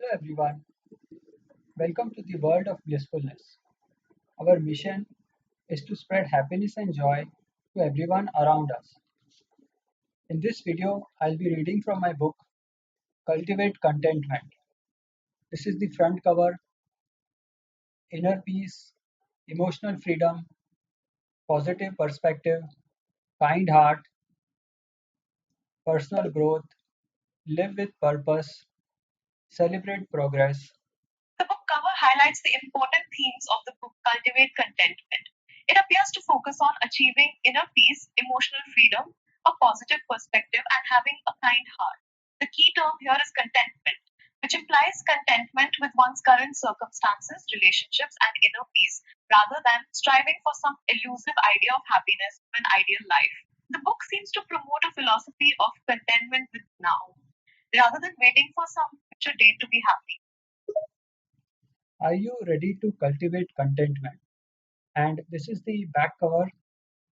Hello everyone, welcome to the world of blissfulness. Our mission is to spread happiness and joy to everyone around us. In this video, I'll be reading from my book Cultivate Contentment. This is the front cover: inner peace, emotional freedom, positive perspective, kind heart, personal growth, live with purpose, celebrate progress. The book cover highlights the important themes of the book Cultivate Contentment. It appears to focus on achieving inner peace, emotional freedom, a positive perspective, and having a kind heart. The key term here is contentment, which implies contentment with one's current circumstances, relationships, and inner peace, rather than striving for some elusive idea of happiness or an ideal life. The book seems to promote a philosophy of contentment with now, rather than waiting for some future date to be happy. Are you ready to cultivate contentment? And this is the back cover.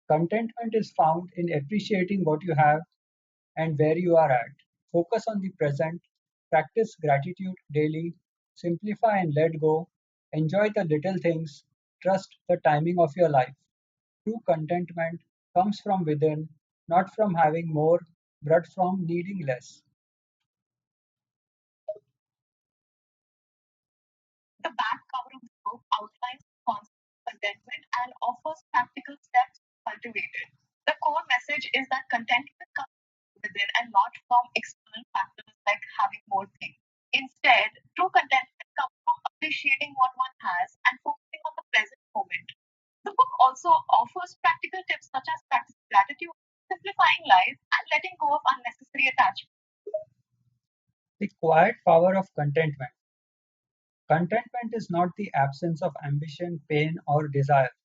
Contentment is found in appreciating what you have and where you are at. Focus on the present, practice gratitude daily, simplify and let go, enjoy the little things, trust the timing of your life. True contentment comes from within, not from having more, but from needing less. The back cover of the book outlines the concept of contentment and offers practical steps to cultivate it. The core message is that contentment comes from within and not from external factors like having more things. Instead, true contentment comes from appreciating what one has and focusing on the present moment. The book also offers practical tips such as practicing gratitude, simplifying life, and letting go of unnecessary attachments. The quiet power of contentment. Contentment is not the absence of ambition, pain, or desire.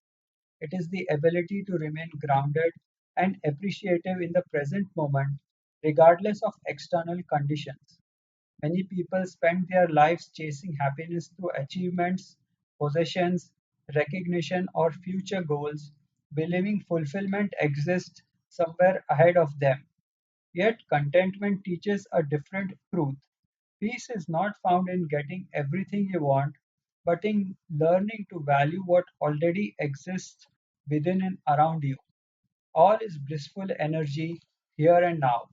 It is the ability to remain grounded and appreciative in the present moment, regardless of external conditions. Many people spend their lives chasing happiness through achievements, possessions, recognition, or future goals, believing fulfillment exists somewhere ahead of them. Yet, contentment teaches a different truth. Peace is not found in getting everything you want, but in learning to value what already exists within and around you. All is blissful energy here and now.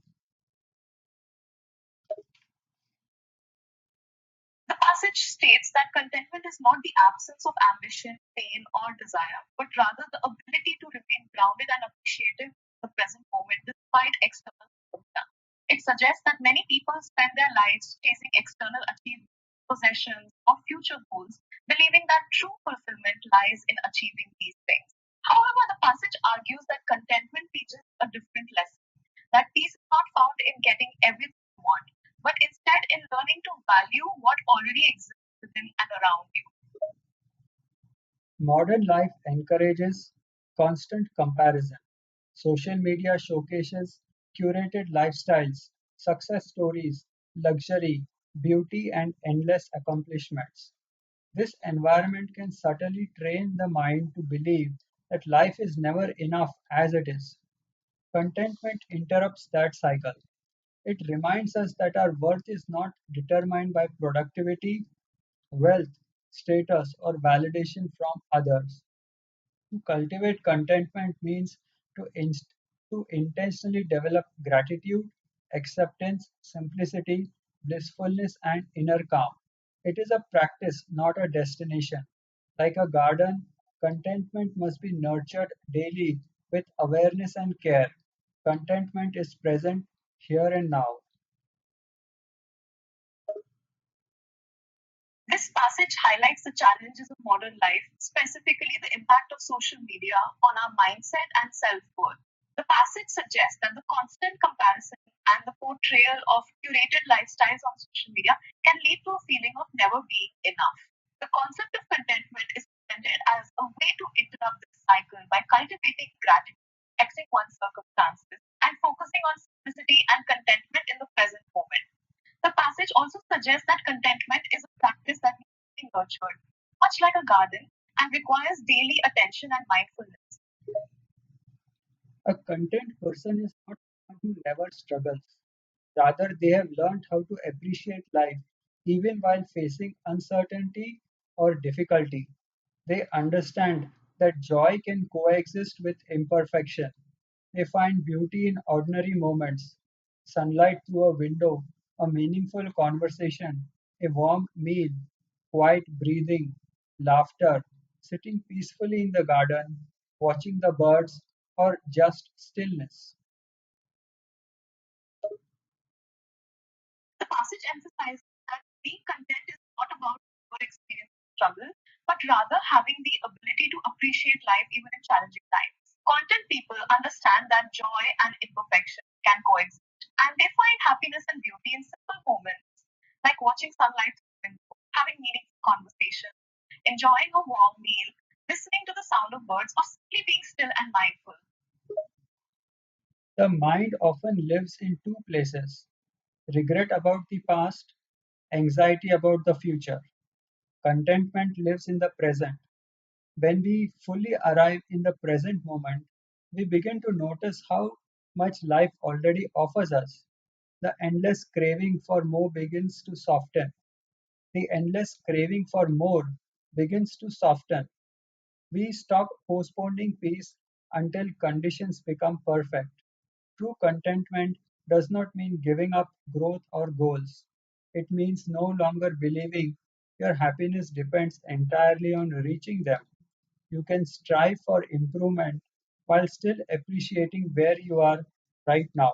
The passage states that contentment is not the absence of ambition, pain, or desire, but rather the ability to remain grounded and appreciative in the present moment despite external circumstances. It suggests that many people spend their lives chasing external achievements, possessions, or future goals, believing that true fulfillment lies in achieving these things. However, the passage argues that contentment teaches a different lesson, that peace is not found in getting everything you want, but instead in learning to value what already exists within and around you. Modern life encourages constant comparison. Social media showcases curated lifestyles, success stories, luxury, beauty, and endless accomplishments. This environment can subtly train the mind to believe that life is never enough as it is. Contentment interrupts that cycle. It reminds us that our worth is not determined by productivity, wealth, status, or validation from others. To cultivate contentment means to intentionally develop gratitude, acceptance, simplicity, blissfulness, and inner calm. It is a practice, not a destination. Like a garden, contentment must be nurtured daily with awareness and care. Contentment is present here and now. This passage highlights the challenges of modern life, specifically the impact of social media on our mindset and self worth. The passage suggests that the constant comparison and the portrayal of curated lifestyles on social media can lead to a feeling of never being enough. The concept of contentment is presented as a way to interrupt this cycle by cultivating gratitude, accepting one's circumstances, and focusing on simplicity and contentment in the present moment. The passage also suggests that contentment is a practice that needs to be nurtured, much like a garden, and requires daily attention and mindfulness. A content person is not someone who never struggles. Rather, they have learned how to appreciate life even while facing uncertainty or difficulty. They understand that joy can coexist with imperfection. They find beauty in ordinary moments: sunlight through a window, a meaningful conversation, a warm meal, quiet breathing, laughter, sitting peacefully in the garden, watching the birds, or just stillness. The passage emphasizes that being content is not about never experiencing struggle, but rather having the ability to appreciate life even in challenging times. Content people understand that joy and imperfection can coexist, and they find happiness and beauty in simple moments, like watching sunlight through the window, having meaningful conversations, enjoying a warm meal, listening to the sound of birds, or simply being still and mindful. The mind often lives in two places: regret about the past, anxiety about the future. Contentment lives in the present. When we fully arrive in the present moment, we begin to notice how much life already offers us. The endless craving for more begins to soften. The endless craving for more begins to soften. We stop postponing peace until conditions become perfect. True contentment does not mean giving up growth or goals. It means no longer believing your happiness depends entirely on reaching them. You can strive for improvement while still appreciating where you are right now.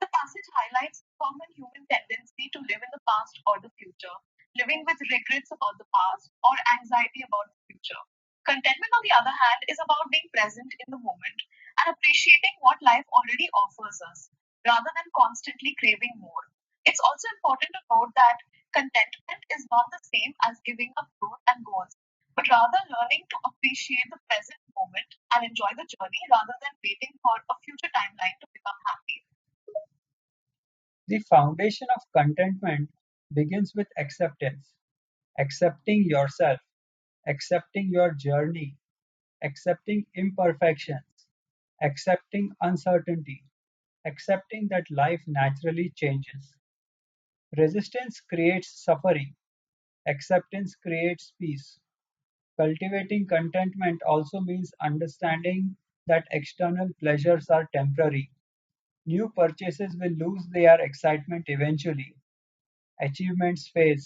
The passage highlights the common human tendency to live in the past or the future, living with regrets about the past or anxiety about the future. Contentment, on the other hand, is about being present in the moment and appreciating what life already offers us, rather than constantly craving more. It's also important to note that contentment is not the same as giving up growth and goals, but rather learning to appreciate the present moment and enjoy the journey rather than waiting for a future timeline to become happy. The foundation of contentment begins with acceptance: accepting yourself, accepting your journey, accepting imperfections, accepting uncertainty, accepting that life naturally changes. Resistance creates suffering, acceptance creates peace. Cultivating contentment also means understanding that external pleasures are temporary. New purchases will lose their excitement eventually. Achievements fade,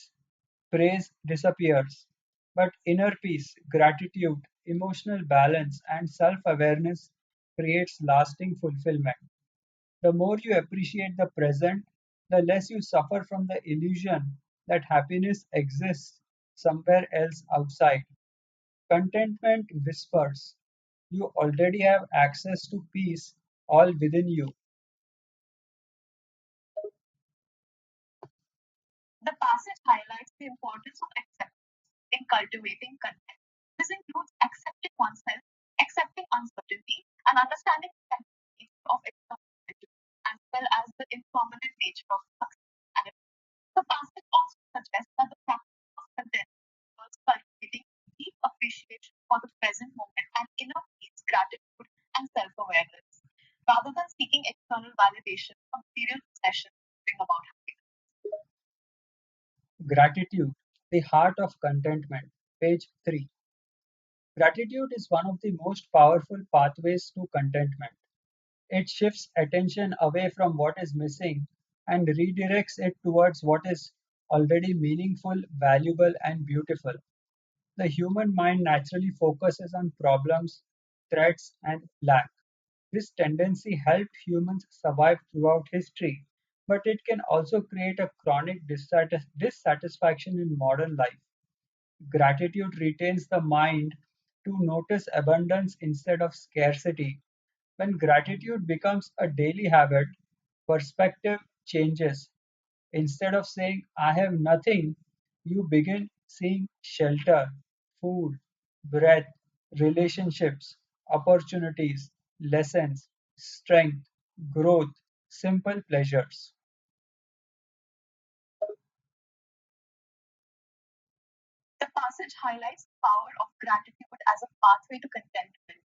praise disappears. But inner peace, gratitude, emotional balance, and self awareness creates lasting fulfillment. The more you appreciate the present, the less you suffer from the illusion that happiness exists somewhere else outside. Contentment whispers, you already have access to peace all within you. The passage highlights the importance of acceptance in cultivating content. This includes accepting oneself, accepting uncertainty, and understanding the temporary nature of external as well as the impermanent nature of success. And the passage also suggests that the practice of content involves cultivating deep appreciation for the present moment and inner peace, gratitude, and self-awareness, rather than seeking external validation from material possessions to bring about happiness. Gratitude, the heart of contentment. Page 3. Gratitude is one of the most powerful pathways to contentment. It shifts attention away from what is missing and redirects it towards what is already meaningful, valuable, and beautiful. The human mind naturally focuses on problems, threats, and lack. This tendency helped humans survive throughout history, but it can also create a chronic dissatisfaction in modern life. Gratitude retains the mind to notice abundance instead of scarcity. When gratitude becomes a daily habit, perspective changes. Instead of saying, I have nothing, you begin seeing shelter, food, breath, relationships, opportunities, lessons, strength, growth, simple pleasures. The passage highlights the power of gratitude as a pathway to contentment.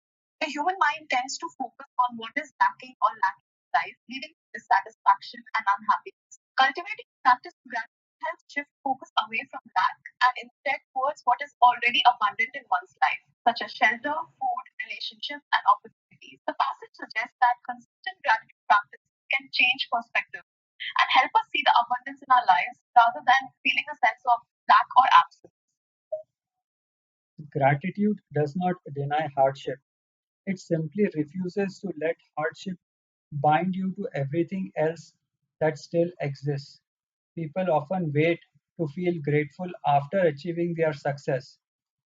The human mind tends to focus on what is lacking or lacking, life, leading to dissatisfaction and unhappiness. Cultivating practice of gratitude helps shift focus away from lack and instead towards what is already abundant in one's life, such as shelter, food, relationships, and opportunities. The passage suggests that consistent gratitude practice can change perspective and help us see the abundance in our lives rather than feeling a sense of lack or absence. Gratitude does not deny hardship. It simply refuses to let hardship bind you to everything else that still exists. People often wait to feel grateful after achieving their success,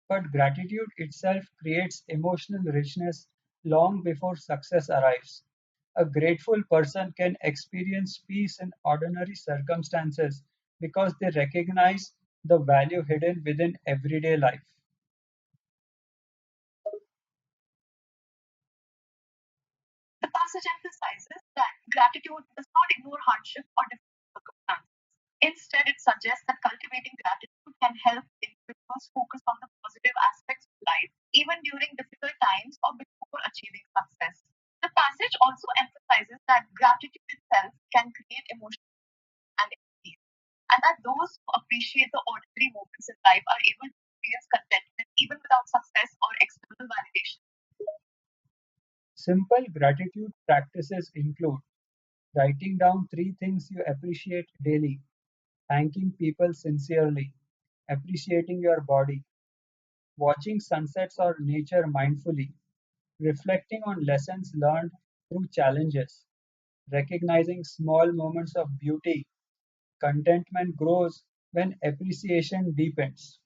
but gratitude itself creates emotional richness long before success arrives. A grateful person can experience peace in ordinary circumstances because they recognize the value hidden within everyday life. The passage emphasizes that gratitude does not ignore hardship or difficult circumstances. Instead, it suggests that cultivating gratitude can help individuals focus on the positive aspects of life, even during difficult times or before achieving success. The passage also emphasizes that gratitude itself can create emotional and peace, and that those who appreciate the ordinary moments in life are able to experience contentment even without success or external validation. Simple gratitude practices include writing down three things you appreciate daily, thanking people sincerely, appreciating your body, watching sunsets or nature mindfully, reflecting on lessons learned through challenges, recognizing small moments of beauty. Contentment grows when appreciation deepens.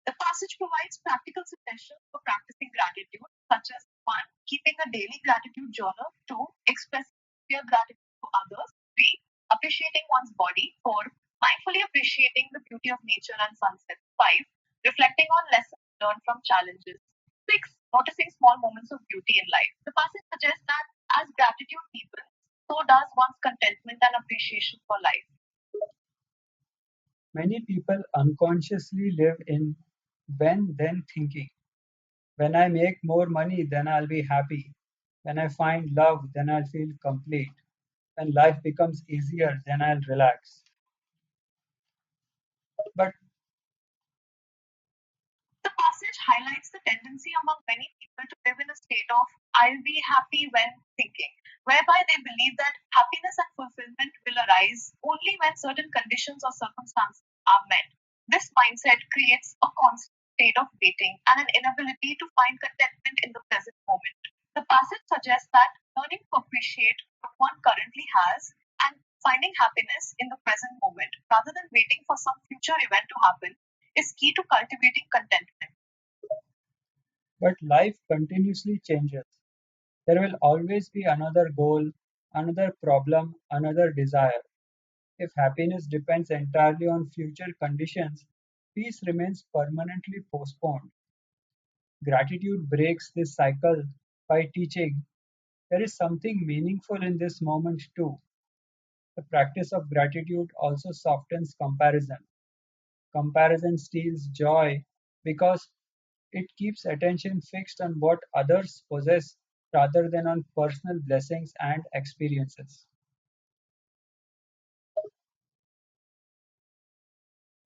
The passage provides practical suggestions for practicing gratitude, such as 1. Keeping a daily gratitude journal, 2. Expressing sincere gratitude to others, 3. Appreciating one's body, 4. Mindfully appreciating the beauty of nature and sunsets, 5. Reflecting on lessons learned from challenges, 6. Noticing small moments of beauty in life. The passage suggests that as gratitude deepens, so does one's contentment and appreciation for life. Many people unconsciously live in when then thinking. When I make more money, then I'll be happy. When I find love, then I'll feel complete. When life becomes easier, then I'll relax. But The passage highlights the tendency among many people to live in a state of "I'll be happy when" thinking, whereby they believe that happiness and fulfillment will arise only when certain conditions or circumstances are met. This mindset creates a constant state of waiting and an inability to find contentment in the present moment. The passage suggests that learning to appreciate what one currently has and finding happiness in the present moment rather than waiting for some future event to happen is key to cultivating contentment. life continuously changes. There will always be another goal, another problem, another desire. If happiness depends entirely on future conditions, peace remains permanently postponed. Gratitude breaks this cycle by teaching there is something meaningful in this moment too. The practice of gratitude also softens comparison. Comparison steals joy because it keeps attention fixed on what others possess rather than on personal blessings and experiences.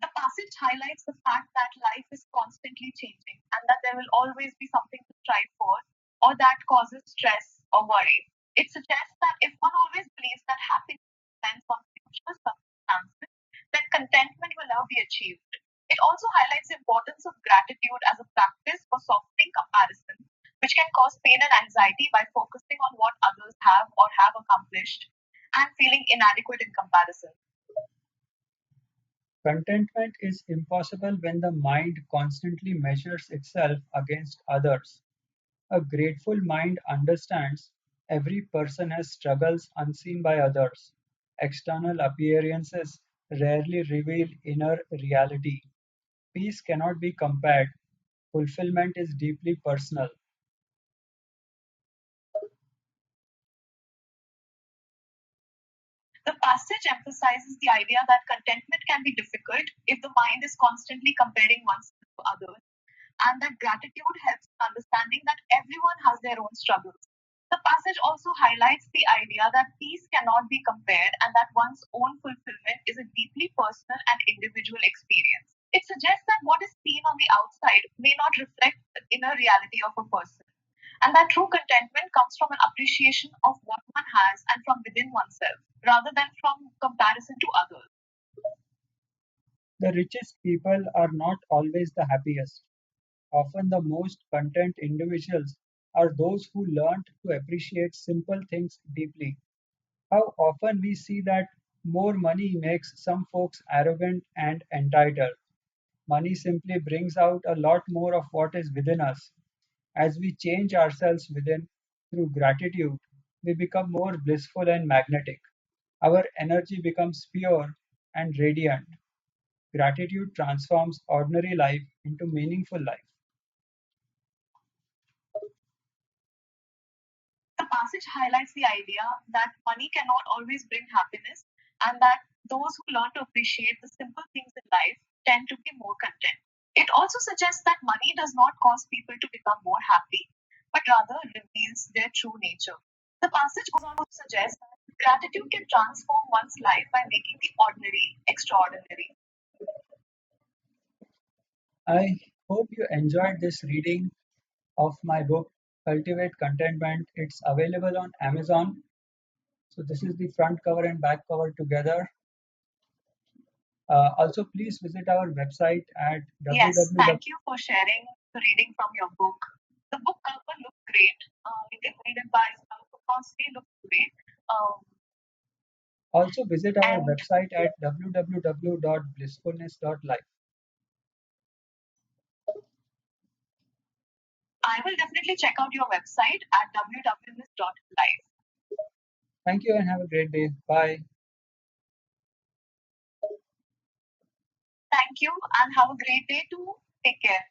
The passage highlights the fact that life is constantly changing and that there will always be something to strive for or that causes stress or worry. It suggests that if one always believes that happiness depends on future circumstances, then contentment will never be achieved. It also highlights the importance of gratitude as a practice for softening comparison, which can cause pain and anxiety by focusing on what others have or have accomplished and feeling inadequate in comparison. Contentment is impossible when the mind constantly measures itself against others. A grateful mind understands every person has struggles unseen by others. External appearances rarely reveal inner reality. Peace cannot be compared. Fulfillment is deeply personal. The passage emphasizes the idea that contentment can be difficult if the mind is constantly comparing oneself to others. and that gratitude helps in understanding that everyone has their own struggles. The passage also highlights the idea that peace cannot be compared and that one's own fulfillment is a deeply personal and individual experience. It suggests that what is seen on the outside may not reflect the inner reality of a person, and that true contentment comes from an appreciation of what one has and from within oneself, rather than from comparison to others. The richest people are not always the happiest. Often the most content individuals are those who learned to appreciate simple things deeply. How often we see that more money makes some folks arrogant and entitled. Money simply brings out a lot more of what is within us. As we change ourselves within through gratitude, we become more blissful and magnetic. Our energy becomes pure and radiant. Gratitude transforms ordinary life into meaningful life. The passage highlights the idea that money cannot always bring happiness and that those who learn to appreciate the simple things in life tend to be more content. It also suggests that money does not cause people to become more happy, but rather reveals their true nature. The passage goes on to suggest that gratitude can transform one's life by making the ordinary extraordinary. I hope you enjoyed this reading of my book, Cultivate Contentment. It's available on Amazon. So, this is the front cover and back cover together. Also, please visit our website at Yes, www. thank you for sharing the reading from your book. The book cover looks great. You can read it by itself. Of course, it looks great. Also, visit our And website at www.blissfulness.life. I will definitely check out your website at www.life. Thank you and have a great day. Bye. Thank you and have a great day too. Take care.